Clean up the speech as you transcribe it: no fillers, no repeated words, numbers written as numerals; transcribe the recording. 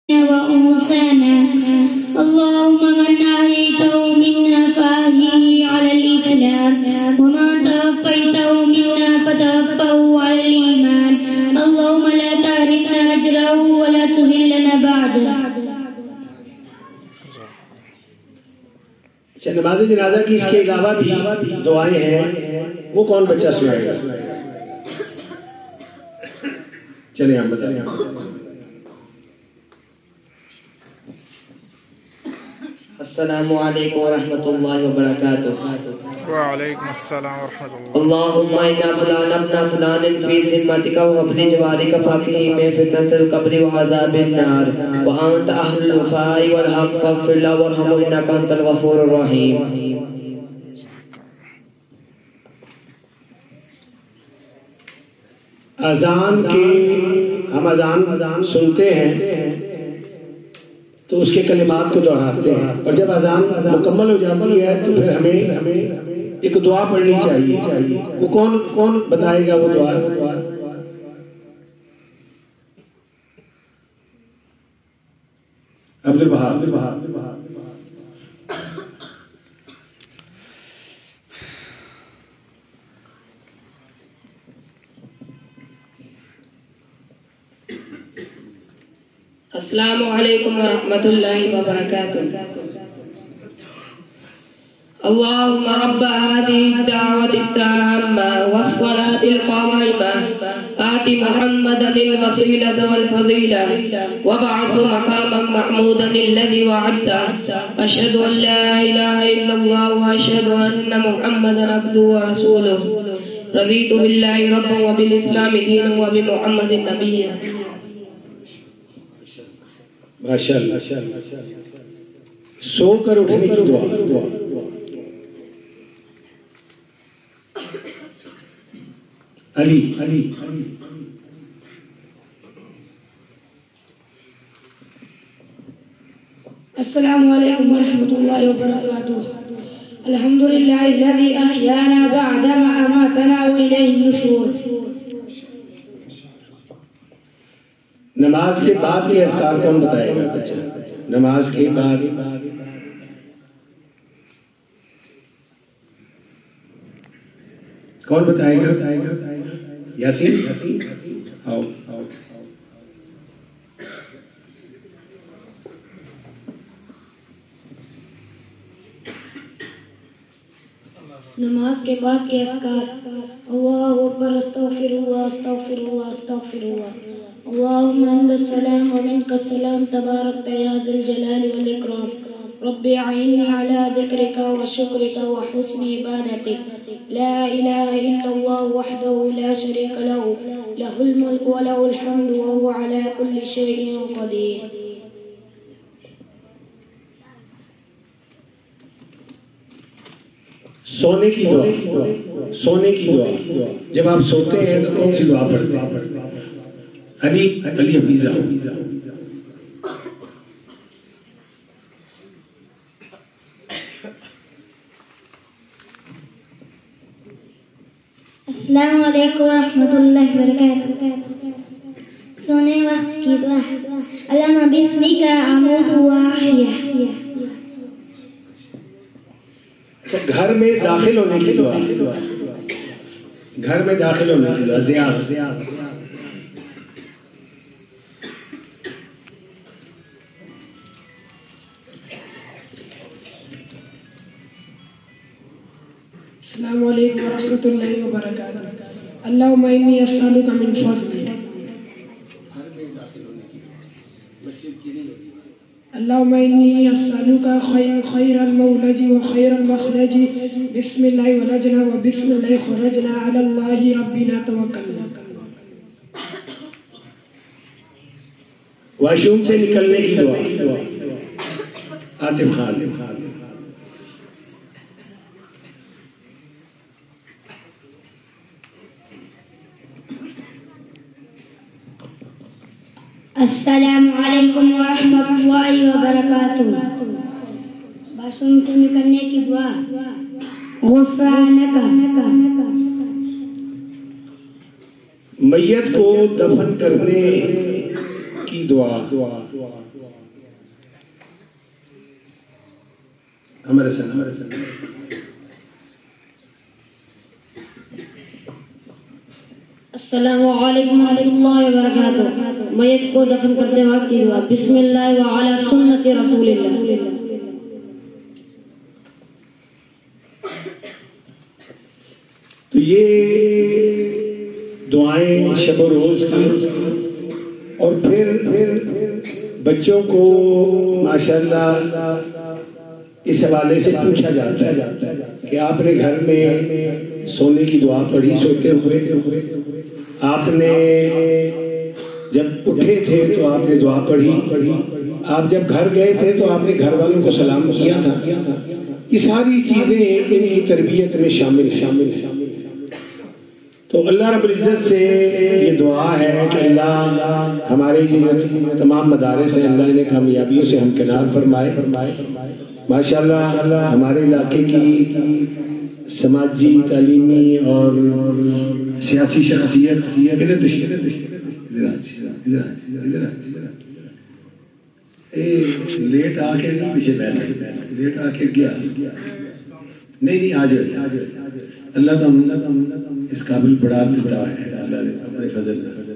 وأنسانا اللهم من أحييته منا فأحيه على الإسلام ومن توفيته منا فتوفه على الإيمان اللهم لا تحرمنا أجره ولا تذلنا بعده. نماز جنازہ کی اس کے علاوہ بھی دعائیں ہیں، وہ کون بچہ سنائے گا؟ چلیں ہم بتائیں. السلام علیکم ورحمۃ اللہ وبرکاتہ. وعلیکم السلام ورحمۃ اللہ. اللہم انا فلان ابن فلان فی ذمتک وحبل جوارک فاقہ من فتنة القبر وعذاب النار وانت اہل الوفاء والحق فاغفر له وارحمه انک انت الغفور الرحیم. اذان کے ہم اذان سنتے ہیں تو اس کے کلمات کو دہراتے ہیں، اور جب اذان مکمل ہو جاتی ہے تو پھر ہمیں ایک دعا پڑھنی چاہیے. وہ کون بتائے گا وہ دعا؟ عبد الوہاب. السلام علیکم ورحمۃ اللہ وبرکاتہ. اللهم رب هذه الدعوة التامة والصلاة القائمة آت محمدا الوسيلة والفضيلة وابعث مقاما محمودا الذي وعدته أشهد أن لا إله إلا الله وأشهد أن محمدا عبده ورسوله رضيت بالله ربا وبالإسلام دينا وبمحمد نبيا. ماشاءاللہ. سو کر اٹھنے کی دعا. علی. السلام علیکم ورحمۃ اللہ وبرکاتہ. الحمد للہ الذی احیانا بعدما اماتنا والیہ النشور. نماز کے بعد کے اذکار کون بتائے گا بچہ؟ نماز کے بعد کون بتائے گا؟ یاسین. آؤ. نماز کے بعد کے اذکار: اللہ اکبر، استغفر اللہ استغفر اللہ استغفر اللہ، اللہم انت السلام ومنک السلام تبارکت یا ذی الجلال والاکرام، رب اعینی علی ذکرک وشکرک وحسن عبادتک، لا الہ الا اللہ وحدہ لا شریک لہ، لہ الملک ولہ الحمد وہو علی کل شیء قدیر. سونے کی دعا. سونے کی دعا جب آپ سوتے ہیں تو کون سی دعا پڑھتے ہیں؟ علی حفیظہ. السلام علیکم ورحمۃ اللہ وبرکاتہ. سونے وقت کی دعا: اللہم بسمک اموت واحیا. گھر میں داخل ہونے کی دعا. گھر میں داخل ہونے کی دعا. زیاد. السلام علیکم ورحمۃ اللہ وبرکاتہ. اللہم انی اسألک من فضلک. اللہم انی اسألک خیر المولج و خیر المخرج، بسم اللہ ولجنا و بسم اللہ خرجنا، علی اللہ ربنا توکلنا. واش روم سے نکلنے کی دعا. عاطف خان. السلام علیکم ورحمۃ اللہ وبرکاتہ. واش روم سے نکلنے کی دعا: غفرانک. میت کو دفن کرنے کی دعا. ہمارے ساتھ السلام علیکم ورحمۃ اللہ وبرکاتہ. میت کو دفن کرتے وقت کی دعا. بسم اللہ وعلی سنت رسول اللہ. تو یہ دعائیں شب و روز کی، اور پھر بچوں کو ماشاءاللہ اس حوالے سے پوچھا جاتا ہے کہ آپ نے گھر میں سونے کی دعا پڑھی سوتے ہوئے؟ آپ نے جب اٹھے تھے تو آپ نے دعا پڑھی؟ آپ جب گھر گئے تھے تو آپ نے گھر والوں کو سلام کیا تھا؟ یہ ساری چیزیں ان کی تربیت میں شامل ہیں. تو اللہ رب العزت سے یہ دعا ہے کہ اللہ ہمارے یہ تمام مدارس ہیں، اللہ انہیں کامیابیوں سے ہمکنار فرمائے. ماشاءاللہ ہمارے علاقے کی سماجی، تعلیمی اور سیاسی شخصیت لیٹ آ کے پیچھے بیٹھ سکتے، لیٹ آ کے گیا نہیں آ جائے. اللہ تو اس قابل بڑھا دیتا ہے اللہ نے اپنے فضل میں.